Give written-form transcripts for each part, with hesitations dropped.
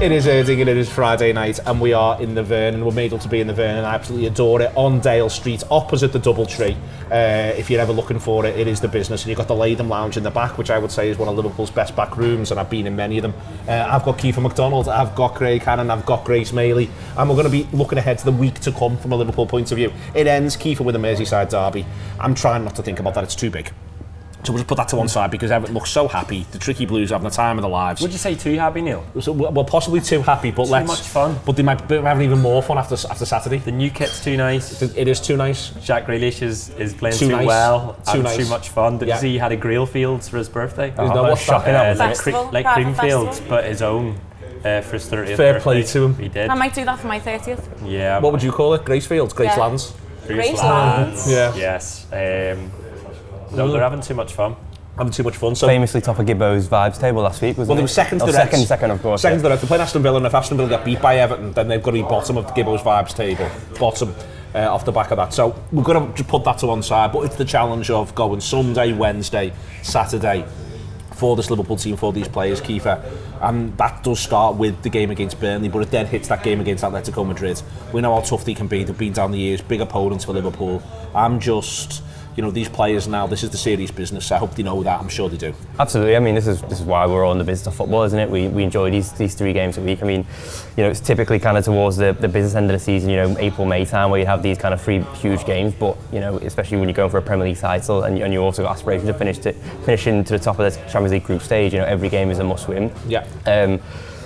It is Erdinger, it is Friday night, and we are in the Vernon. We're made up to be in the Vernon. I absolutely adore it. On Dale Street, opposite the Doubletree. If you're ever looking for it, it is the business. And you've got the Latham Lounge in the back, which I would say is one of Liverpool's best back rooms, and I've been in many of them. I've got Kiefer McDonald, I've got Craig Hannon, I've got Grace Maley, and we're going to be looking ahead to the week to come from a Liverpool point of view. It ends, Kiefer, with a Merseyside derby. I'm trying not to think about that, it's too big. So we'll just put that to one side because Everton looks so happy. The Tricky Blues are having the time of their lives. Would you say too happy, Neil? So, well, possibly too happy, but too much fun. But they might be having even more fun after Saturday. The new kit's too nice. It is too nice. Jack Grealish is playing too nice. well. Too and nice. too much fun. Did you see he had a grill fields for his birthday? What's shocking. that? Like Creamfields, but his own for his 30th Fair birthday. play to him. He did. I might do that for my 30th. Yeah. What would you call it? Gracefields? Gracelands? Gracelands. Yeah. Yes. No, they're having too much fun. Having too much fun. So famously top of Gibbo's vibes table last week, wasn't well, they were second to the Reds. Second, of course. Second to the Reds. They're playing Aston Villa, and if Aston Villa get beat by Everton, then they've got to be bottom of the Gibbo's vibes table. Bottom off the back of that. So we're going to put that to one side, but it's the challenge of going Sunday, Wednesday, Saturday for this Liverpool team, for these players, Kiefer. And that does start with the game against Burnley, but it then hits that game against Atletico Madrid. We know how tough they can be. They've been down the years, big opponents for Liverpool. I'm just... You know, these players now, this is the serious business. I hope they know that. I'm sure they do. Absolutely. I mean, this is why we're all in the business of football, isn't it? We enjoy these 3 games a week. I mean, you know, it's typically kind of towards the business end of the season, you know, April, May time, where you have these kind of 3 huge games. But, you know, especially when you're going for a Premier League title and you also got aspirations to finishing to the top of the Champions League group stage, you know, every game is a must win. Yeah.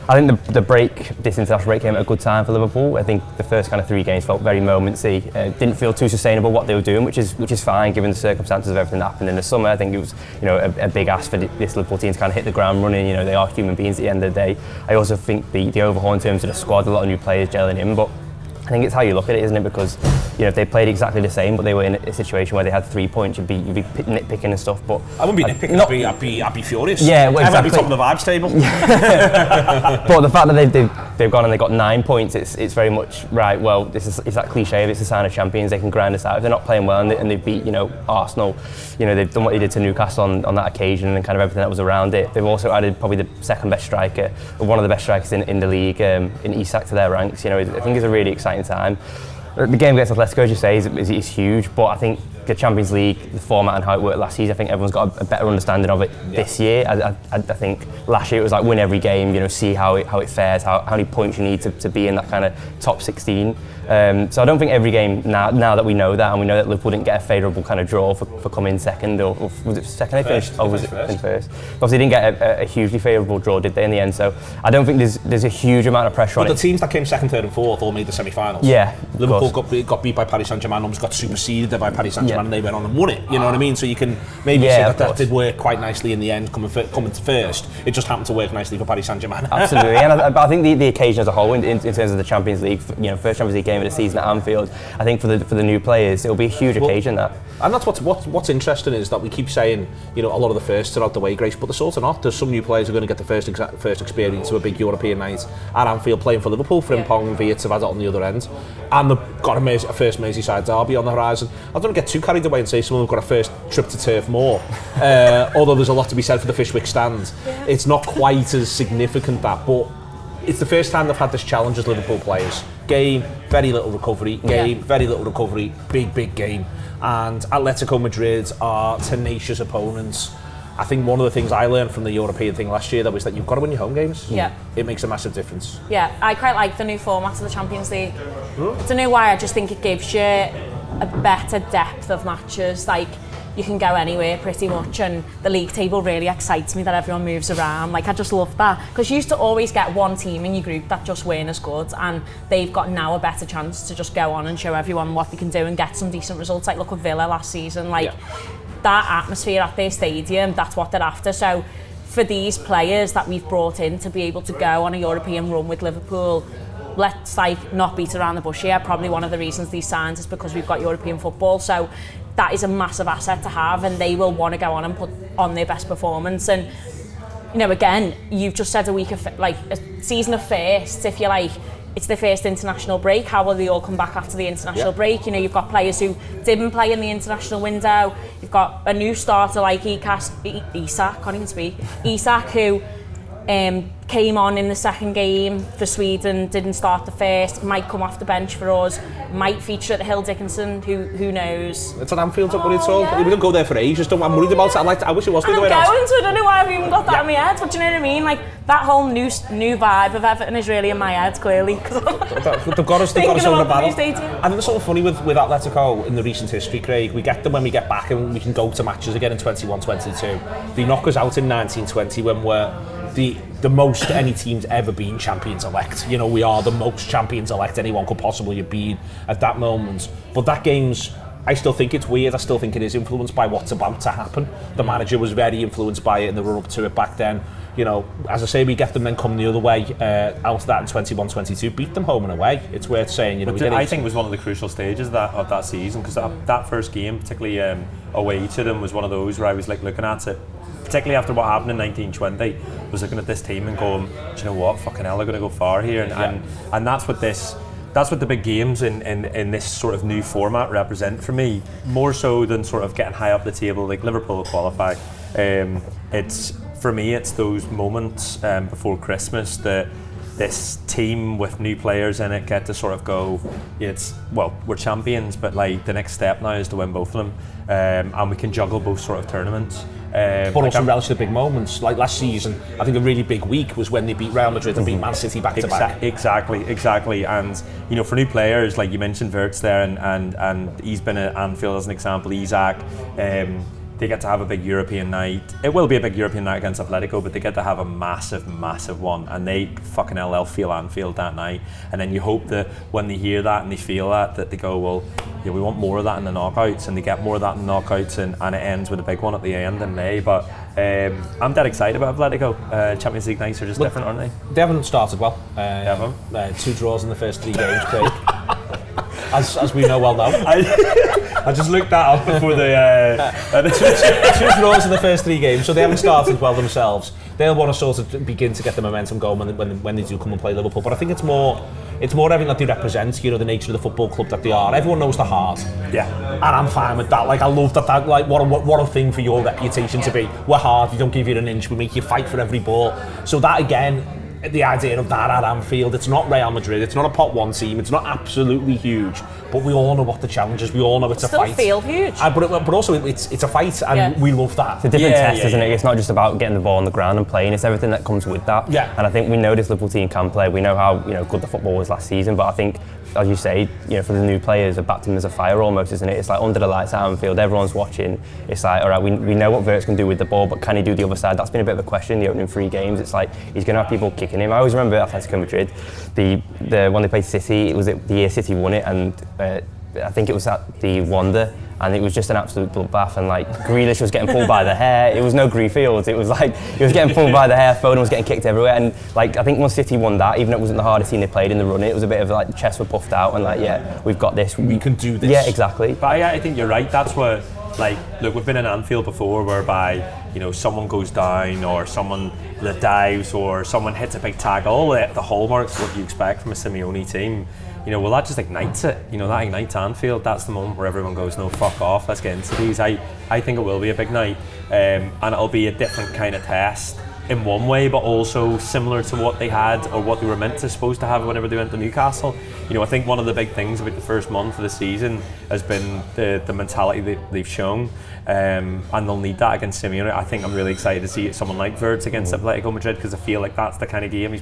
I think this international break came at a good time for Liverpool. I think the first kind of 3 games felt very momency. Didn't feel too sustainable what they were doing, which is fine given the circumstances of everything that happened in the summer. I think it was, you know, a big ask for this Liverpool team to kind of hit the ground running. You know, they are human beings at the end of the day. I also think the overhaul in terms of the squad, a lot of new players gelling in, but I think it's how you look at it, isn't it? Because, you know, if they played exactly the same, but they were in a situation where they had 3 points, you'd be nitpicking and stuff. But I wouldn't be nitpicking. I'd be furious. Yeah, well, exactly. I'd be top of the vibes table. But the fact that they've gone and they got 9 points, it's very much right. Well, it's that cliche of it's a sign of champions. They can grind us out. If they're not playing well and they've beat, you know, Arsenal, you know, they've done what they did to Newcastle on that occasion and kind of everything that was around it. They've also added probably the second best striker, or one of the best strikers in the league, in Isak to their ranks. You know, I think it's a really exciting time. The game against Atletico, as you say, is huge, but I think the Champions League, the format and how it worked last season, I think everyone's got a better understanding of it this year. I think last year it was like win every game, you know, see how it fares, how many points you need to be in that kind of top 16. So I don't think every game, now that we know that, and we know that Liverpool didn't get a favourable kind of draw for coming second, or was it second they finished? Or was it in first? Obviously they didn't get a hugely favourable draw, did they, in the end? So I don't think there's a huge amount of pressure on it. But the teams that came second, third and fourth all made the semi-finals. Yeah, Liverpool got beat by Paris Saint-Germain, almost got superseded by Paris Saint-Germain, and they went on and won it. You know what I mean? So you can maybe say that did work quite nicely in the end, coming first. It just happened to work nicely for Paris Saint-Germain. Absolutely, and I think the occasion as a whole, in terms of the Champions League, you know, first Champions League game of the season at Anfield, I think for the new players, it'll be a huge occasion. That. And that's what's interesting is that we keep saying, you know, a lot of the firsts are out the way, Grace, but they're sort of not. There's some new players who are going to get the first experience of a big European night at Anfield playing for Liverpool. Frimpong and Wirtz have had it on the other end, and they've got a first Merseyside derby on the horizon. I don't want to get too carried away and say some of them have got a first trip to Turf Moor, although there's a lot to be said for the Fishwick stand. It's not quite as significant that, but it's the first time they've had this challenge as Liverpool players. Game, very little recovery. Very little recovery. Big game. And Atletico Madrid are tenacious opponents. I think one of the things I learned from the European thing last year was that you've got to win your home games. Yeah. It makes a massive difference. Yeah, I quite like the new format of the Champions League. I don't know why, I just think it gives you a better depth of matches. Like, you can go anywhere pretty much, and the league table really excites me that everyone moves around. Like, I just love that, because you used to always get one team in your group that just weren't as good, and they've got now a better chance to just go on and show everyone what they can do and get some decent results. Like, look at Villa last season, like that atmosphere at their stadium, that's what they're after. So for these players that we've brought in to be able to go on a European run with Liverpool, let's like not beat around the bush here. Probably one of the reasons these signs is because we've got European football. So that is a massive asset to have, and they will want to go on and put on their best performance. And you know, again, you've just said a season of firsts. If you like, it's the first international break. How will they all come back after the international break? You know, you've got players who didn't play in the international window. You've got a new starter like Isak, can't even speak. Isak, who Came on in the second game for Sweden, didn't start the first, might come off the bench for us, might feature at the Hill Dickinson, who knows. It's an Anfield, what it's all. We don't go there for ages, I'm worried about it. I wish it was the other way around. I'm going, so I don't know why I've even got that in my head, but do you know what I mean? Like, that whole new vibe of Everton is really in my head, clearly. They've got us over the battle. I think there's something funny with Atletico in the recent history, Craig. We get them when we get back and we can go to matches again in 21-22. They knock us out in 19-20 when we're the most any team's ever been champions-elect. You know, we are the most champions-elect anyone could possibly have been at that moment. But that game's, I still think it's weird. I still think it is influenced by what's about to happen. The manager was very influenced by it and they were up to it back then. You know, as I say, we get them then come the other way out of that in 21-22, beat them home and away. It's worth saying, you know. I think it was one of the crucial stages of that season, because that first game, particularly away to them, was one of those where I was like looking at it, particularly after what happened in 1920, was looking at this team and going, do you know what, fucking hell, they're going to go far here, and that's what the big games in this sort of new format represent for me, more so than sort of getting high up the table like Liverpool will qualify. For me, it's those moments before Christmas that this team with new players in it get to sort of go, we're champions, but like the next step now is to win both of them, and we can juggle both sort of tournaments. But also relatively big moments, like last season, I think a really big week was when they beat Real Madrid and beat Man City back to back. Exactly. And you know, for new players, like you mentioned Wirtz there, and he's been at Anfield as an example, Isaac. They get to have a big European night. It will be a big European night against Atletico, but they get to have a massive one, and they'll feel Anfield that night. And then you hope that when they hear that and they feel that they go, well, yeah, we want more of that in the knockouts, and they get more of that in the knockouts, and it ends with a big one at the end in May. But I'm dead excited about Atletico. Champions League nights are just different, aren't they? They haven't started well. They haven't. 2 draws in the first 3 games, Craig. as we know well now. I just looked that up before the... 2 draws in the first 3 games, so they haven't started well themselves. They'll want to sort of begin to get the momentum going when they do come and play Liverpool. But I think it's more everything that they represent, you know, the nature of the football club that they are. Everyone knows they're hard. Yeah. And I'm fine with that. Like, I love that like, what a thing for your reputation to be. We're hard, we don't give you an inch, we make you fight for every ball. So that, again, the idea of that at Anfield, it's not Real Madrid, it's not a pot 1 team, it's not absolutely huge, but we all know what the challenge is, we all know it's a fight. Still feel huge. But also it's a fight, and we love that. It's a different test, isn't it? It's not just about getting the ball on the ground and playing, it's everything that comes with that. Yeah. And I think we know this Liverpool team can play, we know how good the football was last season, but I think, as you say, for the new players, a baptism as a fire almost, isn't it? It's like under the lights at Anfield, everyone's watching. It's like, all right, we know what Wirtz can do with the ball, but can he do the other side? That's been a bit of a question in the opening 3 games. It's like, he's going to have people kicking him. I always remember Atletico Madrid, the when they played City, it was the year City won it, and I think it was at the Wanda, and it was just an absolute bloodbath, and like Grealish was getting pulled by the hair. It was no Greafields, it was like he was getting pulled by the hair, Foden was getting kicked everywhere, and like I think once City won that, even though it wasn't the hardest team they played in the run, it was a bit of like the chests were puffed out and like, yeah, we've got this, we can do this. Yeah, exactly. But I think you're right, that's what, like, look, we've been in Anfield before whereby, someone goes down or someone that dives or someone hits a big tackle, the hallmarks of what you expect from a Simeone team. Well, that just ignites it. That ignites Anfield. That's the moment where everyone goes, no, fuck off, let's get into these. I think it will be a big night, and it'll be a different kind of test in one way, but also similar to what they had or what they were supposed to have whenever they went to Newcastle. I think one of the big things about the first month of the season has been the mentality that they've shown, and they'll need that against Simeone. I think I'm really excited to see someone like Wirtz against Atletico Madrid, because I feel like that's the kind of game he's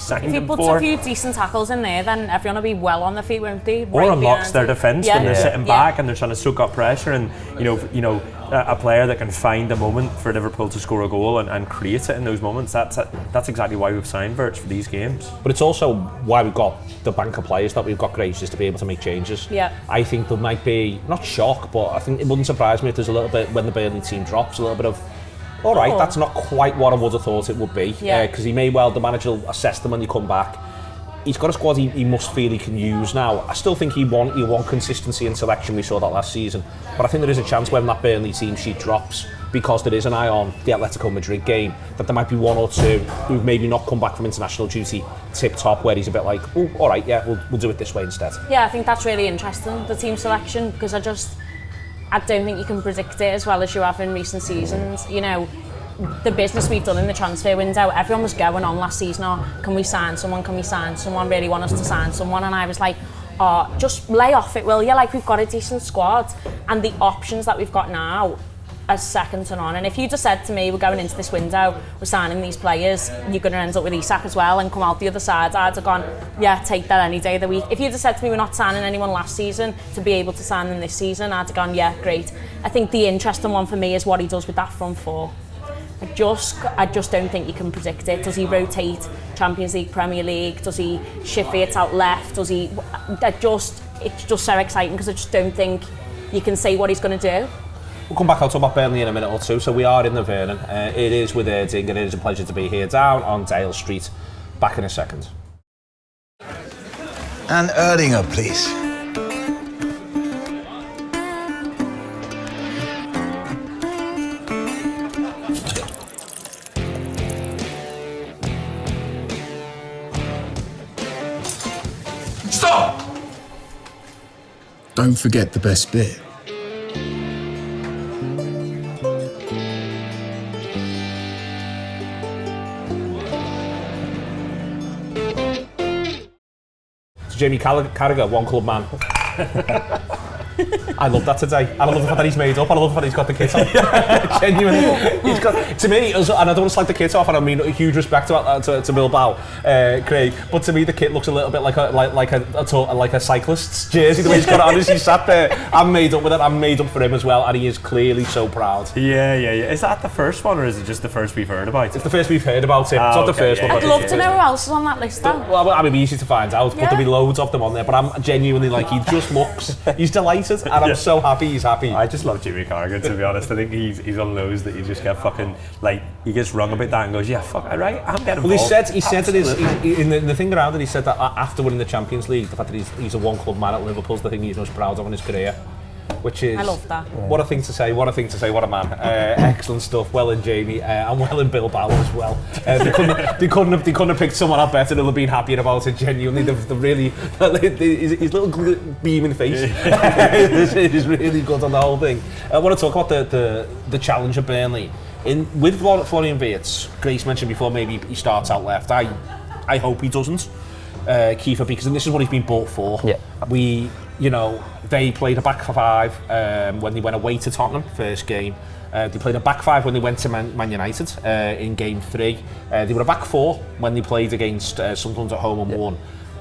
signed him for. If he puts a few decent tackles in there, then everyone will be well on their feet, won't they? Or unlocks their defence when they're sitting back and they're trying to soak up pressure, and a player that can find a moment for Liverpool to score a goal and create it in those moments. That's exactly why we've signed Wirtz for these games. But it's also why we've got the bank of players that we've got, Grace, is to be able to make changes. Yeah. I think there might be, not shock, but I think it wouldn't surprise me if there's a little bit, when the Burnley team drops, a little bit of, all right, that's not quite what I would have thought it would be. Because he may well, the manager will assess them when you come back. He's got a squad he must feel he can use now. I still think he want consistency in selection. We saw that last season. But I think there is a chance when that Burnley team sheet drops, because there is an eye on the Atletico Madrid game, that there might be 1 or 2 who've maybe not come back from international duty tip top, where he's a bit like, oh, all right, yeah, we'll do it this way instead. Yeah, I think that's really interesting, the team selection, because I don't think you can predict it as well as you have in recent seasons. the business we've done in the transfer window, everyone was going on last season, oh, can we sign someone, really want us to sign someone, and I was like, oh, just lay off it, will you? Like, we've got a decent squad, and the options that we've got now are second to none. And if you just said to me, we're going into this window, we're signing these players, you're going to end up with Isak as well and come out the other side, I'd have gone, yeah, take that any day of the week. If you just said to me, we're not signing anyone last season to be able to sign them this season, I'd have gone, yeah, great. I think the interesting one for me is what he does with that front four. I just don't think you can predict it. Does he rotate Champions League, Premier League? Does he shift it out left? Does he? It's just so exciting because I just don't think you can say what he's going to do. We'll come back, I'll talk about Burnley in a minute or two. So we are in the Vernon. It is with Erdinger. It is a pleasure to be here down on Dale Street. Back in a second. And Erdinger, please. Stop! Don't forget the best bit. Jamie Carragher, one club man. I love that today. And I love the fact that he's made up. And I love the fact that he's got the kit on. Genuinely. He's got, to me, and I don't want to slag the kit off, and I mean huge respect to Bilbao, Craig, but to me the kit looks a little bit like a cyclist's jersey, the way he's got it on as he sat there. I'm made up with it. I'm made up for him as well, and he is clearly so proud. Yeah. Is that the first one, or is it just the first we've heard about? It's the first we've heard about him. It's not the first one. I'd love to know who else is on that list though. Well, I mean, easy to find out, but there'll be loads of them on there, but I'm genuinely like, he just looks, he's delighted, and I'm so happy he's happy. I just love Jamie Carragher, to be honest. I think he's one of those that you just get fucking, like, he gets wrong about that and goes, yeah, fuck, right, I'm getting involved. Well, he said that in the thing around it, he said that after winning the Champions League, the fact that he's a one club man at Liverpool's the thing he's most proud of in his career. Which is, I love that. What a thing to say, what a man. Excellent stuff, well in Jamie, and well in Bilbao as well. They couldn't have picked someone up better, they'll have been happier about it, genuinely. They've really, his little beaming face is really good on the whole thing. I want to talk about the challenge of Burnley. With Florian Wirtz, Grace mentioned before, maybe he starts out left. I hope he doesn't. Kiefer, because this is what he's been bought for. Yeah. They played a back five when they went away to Tottenham, first game. They played a back five when they went to Man United in game 3. They were a back 4 when they played against Sunderland at home and won.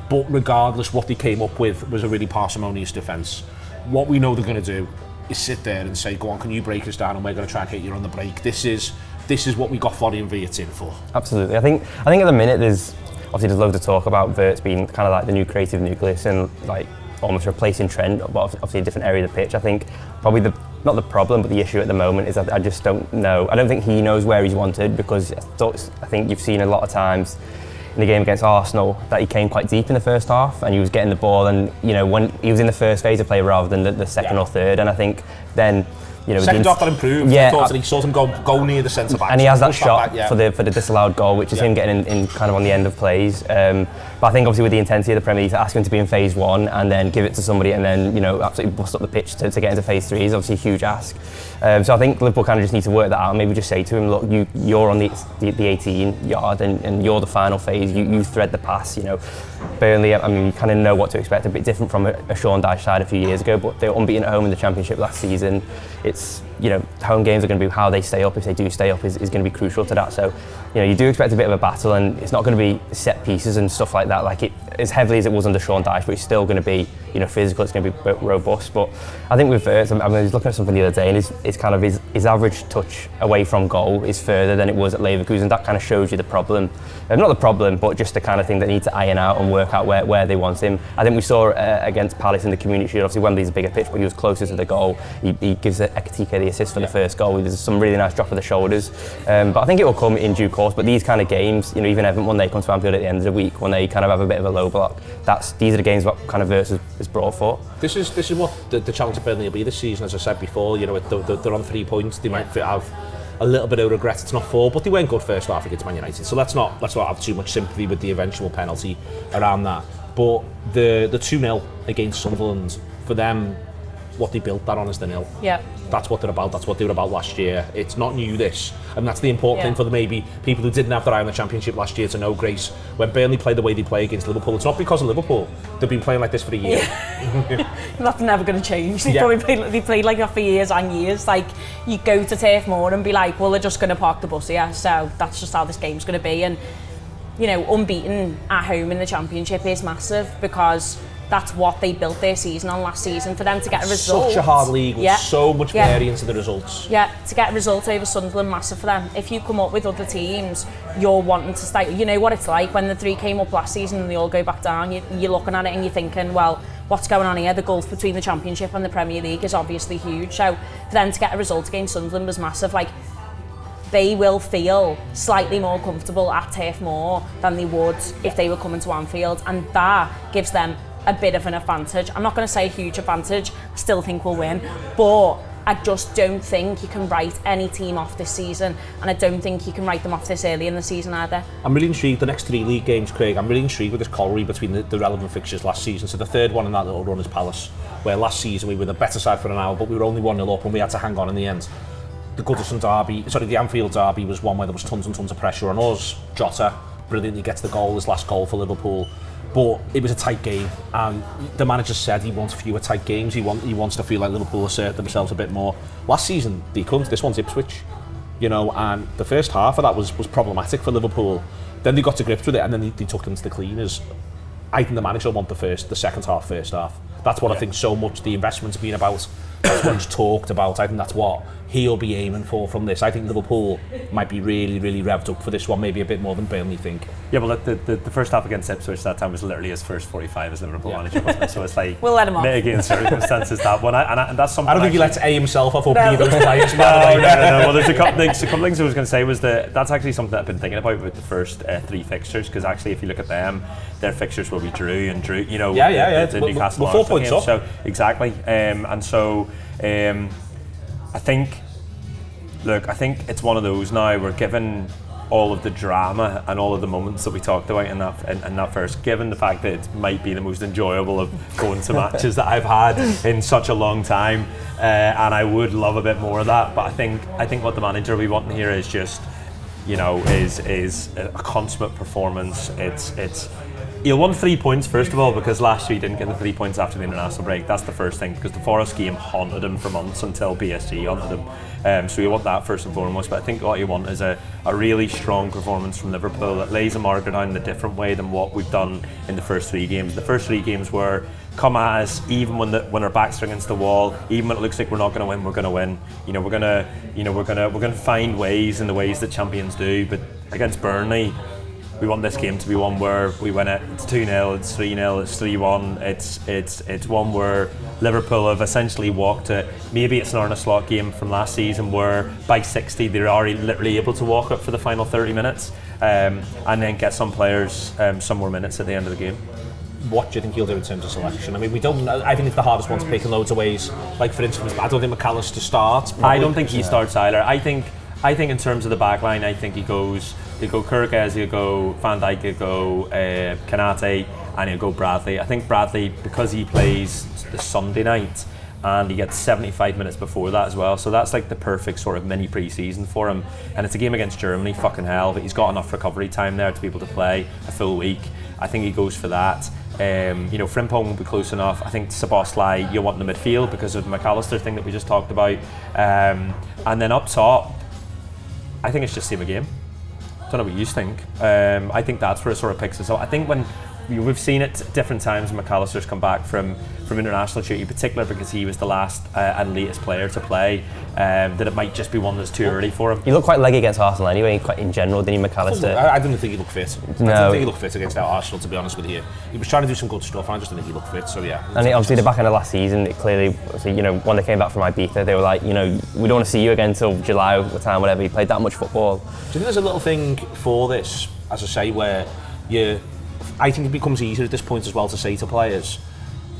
But regardless, what they came up with was a really parsimonious defence. What we know they're going to do is sit there and say, go on, can you break us down, and we're going to try and hit you on the break. This is what we got Florian Wirtz in for. Absolutely. I think at the minute there's loads of talk about Wirtz being kind of like the new creative nucleus and like almost replacing Trent, but obviously a different area of the pitch. I think probably not the problem, but the issue at the moment is that I just don't know. I don't think he knows where he's wanted, because I think you've seen a lot of times in the game against Arsenal that he came quite deep in the first half and he was getting the ball, and when he was in the first phase of play rather than the second or third, and I think then second half that improved. Yeah, I thought that he saw him go near the centre back, and he has that shot back, for the disallowed goal, which is him getting in kind of on the end of plays. But I think obviously with the intensity of the Premier League, to ask him to be in phase 1 and then give it to somebody and then absolutely bust up the pitch to get into phase 3 is obviously a huge ask. So I think Liverpool kind of just need to work that out. Maybe just say to him, look, you're on the 18 yard and you're the final phase. You thread the pass. Burnley, I mean, you kind of know what to expect. A bit different from a Sean Dyche side a few years ago, but they were unbeaten at home in the Championship last season. It's home games are going to be how they stay up. If they do stay up, is going to be crucial to that. So you do expect a bit of a battle, and it's not going to be set pieces and stuff like that, like it as heavily as it was under Sean Dyche, but it's still going to be physical. It's going to be robust. But I think with Wirtz, I was looking at something the other day, and it's kind of his average touch away from goal is further than it was at Leverkusen. That kind of shows you the problem. Not the problem, but just the kind of thing that need to iron out and work out where they want him. I think we saw against Palace in the Community Shield. Obviously Wembley's a bigger pitch, but he was closer to the goal. He gives Ekitike the assist for the first goal. There's some really nice drop of the shoulders. But I think it will come in due course. But these kind of games, even Everton, when they come to Anfield at the end of the week, when they kind of have a bit of a low block, these are the games what kind of Wirtz is brought for. This is what the challenge of Burnley will be this season. As I said before, they're on 3 points. They might have a little bit of regret it's not 4, but they weren't good first half against Man United. So let's not have too much sympathy with the eventual penalty around that. But the 2-0 against Sunderland, for them, what they built that on is the nil. Yeah. That's what they're about. That's what they were about last year. It's not new, this. And that's the important thing for the maybe people who didn't have their eye on the Championship last year to know, Grace. When Burnley play the way they play against Liverpool, it's not because of Liverpool. They've been playing like this for a year. That's never going to change. They played like that for years and years. Like, you go to Turf Moor and be like, well, they're just going to park the bus here. So that's just how this game's going to be. And, you know, unbeaten at home in the Championship is massive because that's what they built their season on last season. For them to get a result. Such a hard league with so much variance in the results. Yeah, to get a result over Sunderland, massive for them. If you come up with other teams, you're wanting to stay. You know what it's like when the three came up last season and they all go back down. You're looking at it and you're thinking, well, what's going on here? The gulf between the Championship and the Premier League is obviously huge. So for them to get a result against Sunderland was massive. Like, they will feel slightly more comfortable at Turf Moor than they would if they were coming to Anfield, and that gives them a bit of an advantage. I'm not going to say a huge advantage, I still think we'll win, but I just don't think you can write any team off this season, and I don't think you can write them off this early in the season either. I'm really intrigued, the next 3 league games, Craig, I'm really intrigued with this colourway between the relevant fixtures last season. So the third one in that little run is Palace, where last season we were the better side for an hour, but we were only 1-0 up and we had to hang on in the end. The Anfield derby was one where there was tons and tons of pressure on us. Jota brilliantly gets the goal, his last goal for Liverpool. But it was a tight game, and the manager said he wants fewer tight games. He wants to feel like Liverpool assert themselves a bit more. Last season, they couldn't. This one's Ipswich, you know, and the first half of that was problematic for Liverpool. Then they got to grips with it, and then they took them to the cleaners. I think the manager will want the second half, first half. That's what I think so much the investment's been about. That's what he's talked about. I think that's what he'll be aiming for from this. I think Liverpool might be really, really revved up for this one, maybe a bit more than Burnley think. Yeah, well, the first half against Ipswich that time was literally his first 45 as Liverpool manager, wasn't it? So it's like, we'll let him off. Mitigating circumstances, that one. And that's something I don't think he lets A himself off opening those players. No. Well, there's a couple things I was going to say was that's actually something that I've been thinking about with the first 3 fixtures, because actually if you look at them, their fixtures will be Drew, you know, the Newcastle we're 4 points up. So exactly, and so I think it's one of those now. We're given all of the drama and all of the moments that we talked about in that first, given the fact that it might be the most enjoyable of going to matches that I've had in such a long time, and I would love a bit more of that. But I think what the manager will be wanting here is just, you know, is a consummate performance. He'll want 3 points first of all, because last year he didn't get the 3 points after the international break. That's the first thing, because the Forest game haunted him for months until PSG haunted him. So you want that first and foremost. But I think what you want is a really strong performance from Liverpool that lays a marker down in a different way than what we've done in the first 3 games. The first 3 games were come at us, even when our backs are against the wall, even when it looks like we're not going to win, we're going to win. You know, we're going to find ways in the ways that champions do. But against Burnley, we want this game to be one where we win it. It's 2-0, it's 3-0, it's 3-1. It's one where Liverpool have essentially walked it. Maybe it's an Arne Slot game from last season where by 60 they're already literally able to walk it for the final 30 minutes, and then get some players some more minutes at the end of the game. What do you think he'll do in terms of selection? I mean, we don't. I think it's the hardest one to pick in loads of ways. Like, for instance, I don't think McAllister starts. I don't think he starts either. I think in terms of the back line, I think he go Carragher, he'll go Van Dijk, he'll go Kanate, and he'll go Bradley. I think Bradley, because he plays the Sunday night and he gets 75 minutes before that as well, so that's like the perfect sort of mini pre-season for him. And it's a game against Germany, fucking hell, but he's got enough recovery time there to be able to play a full week. I think he goes for that. Frimpong won't be close enough. I think Szoboszlai you want in the midfield because of the McAllister thing that we just talked about. And then up top, I think it's just same a game. I don't know what you think. I think that's where it sort of picks us up. I think when we've seen it at different times when McAllister's come back from international duty, in particular because he was the last and latest player to play, that it might just be one that's too early for him. He looked quite leggy against Arsenal anyway, quite in general, didn't he, McAllister? I didn't think he looked fit. No. I didn't think he looked fit against Arsenal, to be honest with you. He was trying to do some good stuff, and I just didn't think he looked fit, so yeah. And obviously the back end of last season, it clearly, when they came back from Ibiza, they were like, we don't want to see you again until July or the time, whatever. He played that much football. Do you think there's a little thing for this, as I say, where I think it becomes easier at this point as well to say to players,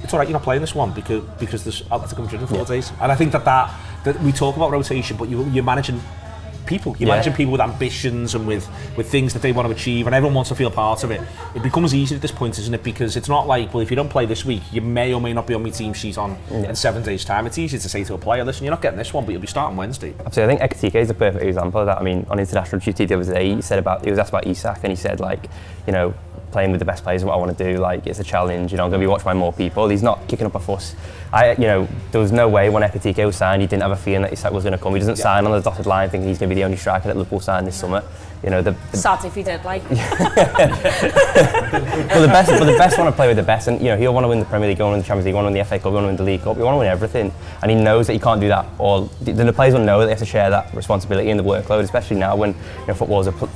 it's all right, you're not playing this one because there's Atletico Madrid in 4 days. And I think that we talk about rotation, but you're managing people. You imagine people with ambitions and with things that they want to achieve, and everyone wants to feel part of it. It becomes easy at this point, isn't it? Because it's not like, well, if you don't play this week, you may or may not be on my team sheet in 7 days' time. It's easy to say to a player, listen, you're not getting this one, but you'll be starting Wednesday. Absolutely. I think Ekitike is a perfect example of that. I mean, on international duty the other day, he was asked about Isak, and he said, like, you know, playing with the best players is what I want to do. Like, it's a challenge. You know, I'm going to be watched by more people. He's not kicking up a fuss. There was no way when Ekitike was signed, he didn't have a feeling that Isak was going to come. He doesn't sign on the dotted line thinking he's going to be the only striker that Liverpool signed this summer. You know, sad if he did, like. But the best want to play with the best, and you know, he'll want to win the Premier League, he'll want to win the Champions League, he'll want to win the FA Cup, he'll want to win the League Cup, he'll want to win everything, and he knows that he can't do that. Or the players will know that they have to share that responsibility and the workload, especially now when, you know,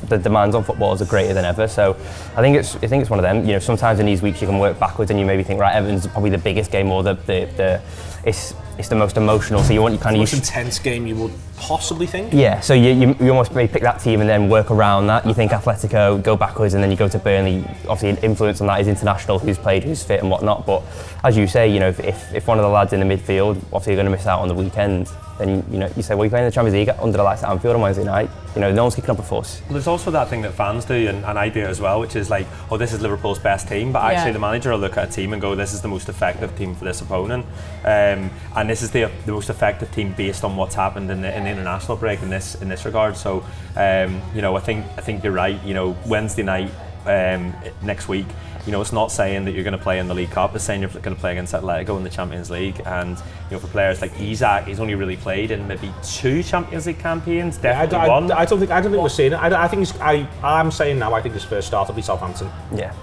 the demands on footballers are greater than ever. So I think it's one of them. You know, sometimes in these weeks you can work backwards and you maybe think, right, Everton's probably the biggest game, or it's the most emotional, so you want the most intense game you would possibly think. Yeah, so you almost maybe pick that team and then work around that. You think Atletico, go backwards, and then you go to Burnley. Obviously, an influence on that is international, who's played, who's fit, and whatnot. But as you say, you know, if one of the lads in the midfield, obviously, you're going to miss out on the weekend, then you say, well, you're playing the Champions League under the lights at Anfield on Wednesday night. You know, no one's kicking up a fuss. Well, there's also that thing that fans do, and I do as well, which is like, oh, this is Liverpool's best team, but actually the manager will look at a team and go, this is the most effective team for this opponent, and this is the most effective team based on what's happened in the international break in this regard. So, you know, I think you're right. You know, Wednesday night next week, you know, it's not saying that you're going to play in the League Cup, it's saying you're going to play against Atletico in the Champions League. And, you know, for players like Isak, he's only really played in maybe 2 Champions League campaigns, definitely one. I don't think we're saying it. I'm saying now, I think his first start will be Southampton. Yeah,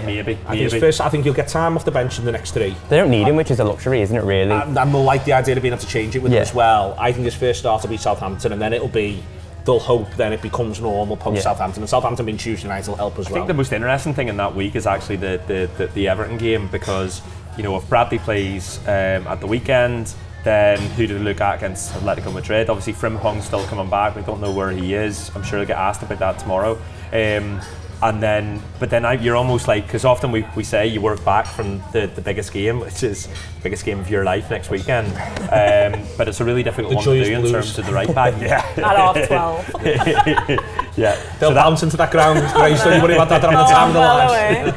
maybe. I think he'll get time off the bench in the next 3. They don't need him, which is a luxury, isn't it, really? And we'll like the idea of being able to change it with him as well. I think his first start will be Southampton, and then it'll be, they'll hope then it becomes normal post Southampton, and Southampton being Tuesday night will help as well. I think the most interesting thing in that week is actually the Everton game, because, you know, if Bradley plays at the weekend, then who do they look at against Atletico Madrid? Obviously Frimpong's still coming back, we don't know where he is. I'm sure he'll get asked about that tomorrow. But then you're almost like, because often we say you work back from the biggest game, which is the biggest game of your life next weekend. But it's a really difficult one to do in terms of the right back. At half 12. They'll bounce into that ground. Right, so you worry about that around the time of the lives.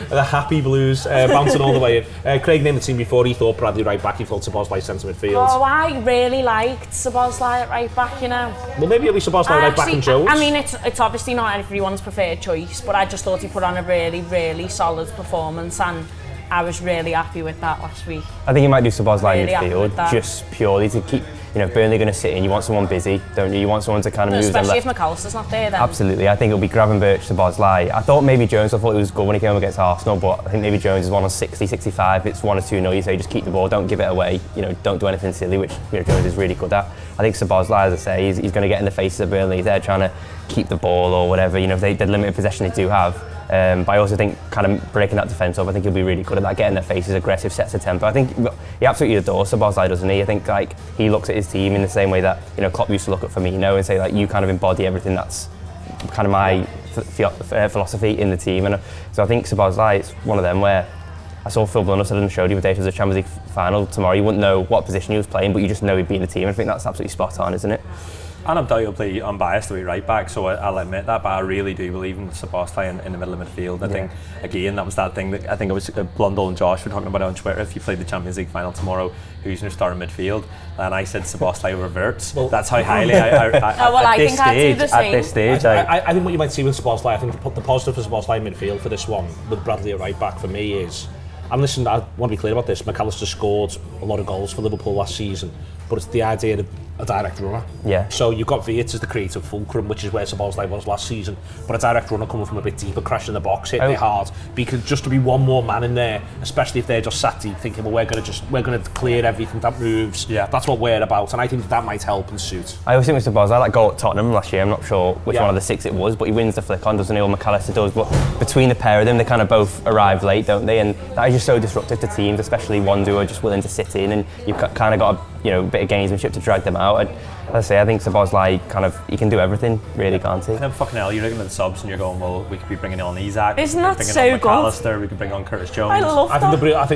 The happy blues bouncing all the way in. Craig named the team before. He thought Bradley right back. He thought Szoboszlai centre midfield. Oh, I really liked Szoboszlai at right back, you know. Well, maybe it'll be Szoboszlai right back and Jones. I mean, it's obviously not everyone's preferred choice, but I just thought he put on a really, really solid performance, and I was really happy with that last week. I think you might do Szoboszlai in midfield, just purely to keep, you know, Burnley going to sit in. You want someone busy, don't you? You want someone to kind of move them left. Especially if McAllister's not there then. Absolutely. I think it'll be Gravenberch, Szoboszlai. I thought maybe Jones, I thought he was good when he came up against Arsenal, but I think maybe Jones is 1 on 60, 65. It's 1 or 2-0. You say just keep the ball, don't give it away. You know, don't do anything silly, which, you know, Jones is really good at. I think Szoboszlai, as I say, he's going to get in the faces of Burnley. They're trying to keep the ball or whatever. You know, the limited possession they do have. But I also think kind of breaking that defence up, I think he'll be really good at that, getting their faces, aggressive, sets the tempo. I think he absolutely adores Szoboszlai, doesn't he? I think like he looks at his team in the same way that, you know, Klopp used to look at Firmino and say, like, you kind of embody everything that's kind of my philosophy in the team. And so I think Szoboszlai is one of them where I saw Phil Blunderson and showed you the day it was a Champions League final tomorrow. You wouldn't know what position he was playing, but you just know he'd be in the team. I think that's absolutely spot on, isn't it? And undoubtedly unbiased to be right back, so I'll admit that, but I really do believe in Szoboszlai in the middle of midfield. I think, again, that was that thing that I think it was Blundell and Josh were talking about on Twitter. If you played the Champions League final tomorrow, who's going to start in midfield? And I said Szoboszlai reverts. Well, that's how highly at this stage. I think what you might see with Szoboszlai, I think the positive for Szoboszlai in midfield for this one, with Bradley at right back for me is, and listen, I want to be clear about this, McAllister scored a lot of goals for Liverpool last season, but it's the idea of a direct runner. Yeah. So you've got Wirtz as the creative fulcrum, which is where Szoboszlai was last season, but a direct runner coming from a bit deeper, crashing the box, hitting it hard, because just to be one more man in there, especially if they're just sat deep thinking, well, we're going to clear everything that moves. Yeah. That's what we're about, and I think that might help and suit. I always think with Szoboszlai, that goal at Tottenham last year, I'm not sure which one of the 6 it was, but he wins the flick on, doesn't he? Or McAllister does, but between the pair of them, they kind of both arrive late, don't they? And that is just so disruptive to teams, especially one duo just willing to sit in, and you've kind of got a bit of gamesmanship to drag them out. out. And as I say, I think Szoboszlai he can do everything, really, can't he? And then fucking hell, you're looking at the subs and you're going, well, we could be bringing on Isaac. Isn't that bringing so on good? McAllister, we could bring on Curtis Jones. I love that.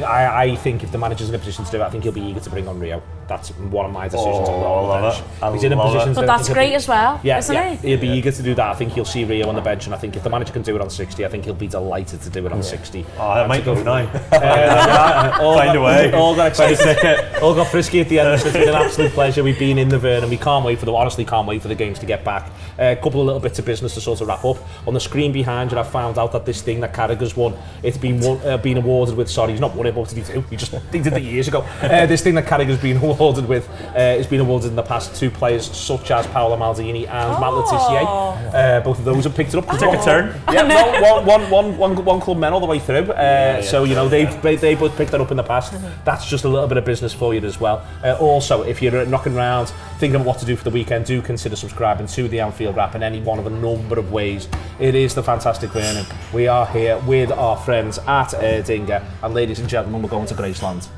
I think if the manager's in a position to do it, I think he'll be eager to bring on Rio. That's one of my decisions. I love it. He's in a position to But that's great as well, isn't he? He'll be eager to do that. I think he'll see Rio on the bench, and I think if the manager can do it on 60, I think he'll be delighted to do it on 60. Oh, that might go now. Find a way. All got excited. All got frisky at the end. It's been an absolute pleasure. We've been in the Vern, and we honestly can't wait for the games to get back. A couple of little bits of business to sort of wrap up. On the screen behind you, I found out that this thing that Carragher's won, it's been awarded with. Sorry, he's not won it. What did he do? He did it years ago. This thing that Carragher's been awarded with has been awarded in the past to players such as Paolo Maldini and Matt Le Tissier. Both of those have picked it up. Took a turn. Yeah, one club men all the way through. So they both picked that up in the past. That's just a little bit of business for you as well. Also, if you're knocking around thinking of what to do for the weekend, do consider subscribing to the Anfield Wrap in any one of a number of ways. It is the fantastic Vernon. We are here with our friends at Erdinger, and ladies and gentlemen, we're going to Graceland.